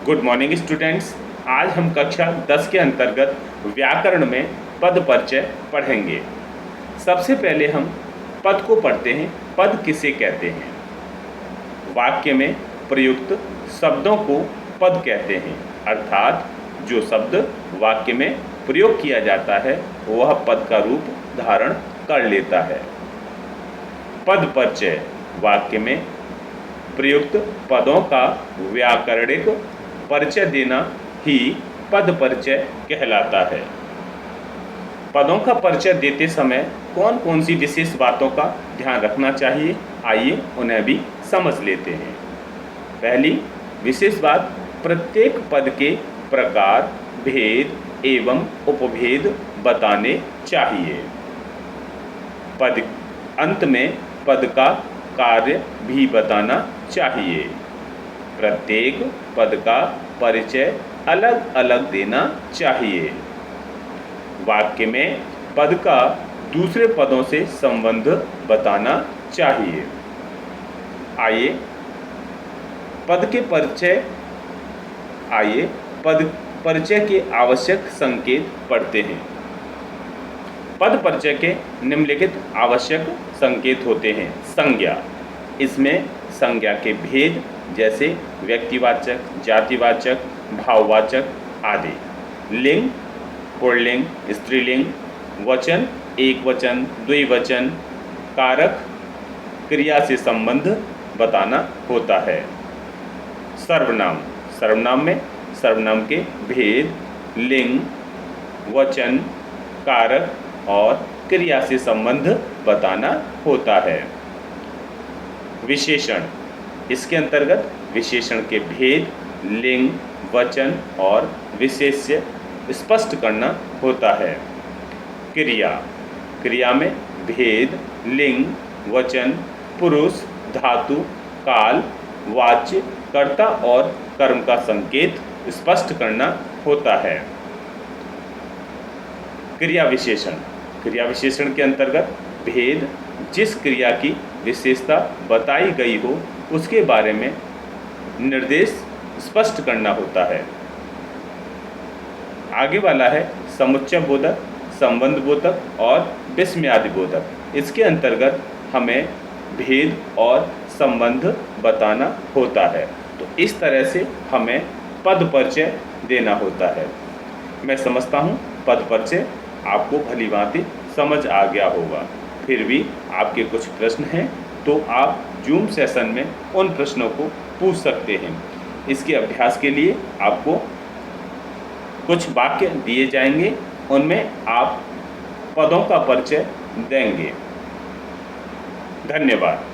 Good morning students. आज हम कक्षा 10 के अंतर्गत व्याकरण में पद परिचय पढ़ेंगे। सबसे पहले हम पद को पढ़ते हैं। पद किसे कहते हैं? वाक्य में प्रयुक्त शब्दों को पद कहते हैं, अर्थात जो शब्द वाक्य में प्रयोग किया जाता है वह पद का रूप धारण कर लेता है। पद परिचय वाक्य में प्रयुक्त पदों का व्याकरणिक परिचय देना ही पद परिचय कहलाता है। पदों का परिचय देते समय कौन कौन सी विशेष बातों का ध्यान रखना चाहिए, आइए उन्हें भी समझ लेते हैं। पहली विशेष बात, प्रत्येक पद के प्रकार, भेद एवं उपभेद बताने चाहिए। पद अंत में पद का कार्य भी बताना चाहिए। प्रत्येक पद का परिचय अलग अलग देना चाहिए। वाक्य में पद का दूसरे पदों से संबंध बताना चाहिए। आइए पद परिचय के आवश्यक संकेत पढ़ते हैं। पद परिचय के निम्नलिखित आवश्यक संकेत होते हैं। संज्ञा, इसमें संज्ञा के भेद जैसे व्यक्तिवाचक, जातिवाचक, भाववाचक आदि। लिंग, पुल्लिंग, स्त्रीलिंग, वचन, एक वचन, द्विवचन, कारक, क्रिया से संबंध बताना होता है। सर्वनाम, सर्वनाम में सर्वनाम के भेद, लिंग, वचन, कारक और क्रिया से संबंध बताना होता है। विशेषण, इसके अंतर्गत विशेषण के भेद, लिंग, वचन और विशेष्य स्पष्ट करना होता है। क्रिया, क्रिया में भेद, लिंग, वचन, पुरुष, धातु, काल, वाच्य, कर्ता और कर्म का संकेत स्पष्ट करना होता है। क्रिया विशेषण, क्रिया विशेषण के अंतर्गत भेद, जिस क्रिया की विशेषता बताई गई हो उसके बारे में निर्देश स्पष्ट करना होता है। आगे वाला है समुच्चय बोधक, संबंध बोधक और विस्मयादि बोधक। इसके अंतर्गत हमें भेद और संबंध बताना होता है। तो इस तरह से हमें पद परिचय देना होता है। मैं समझता हूँ पद परिचय आपको भली भांति समझ आ गया होगा। फिर भी आपके कुछ प्रश्न हैं तो आप जूम सेशन में उन प्रश्नों को पूछ सकते हैं। इसके अभ्यास के लिए आपको कुछ वाक्य दिए जाएंगे, उनमें आप पदों का परिचय देंगे। धन्यवाद।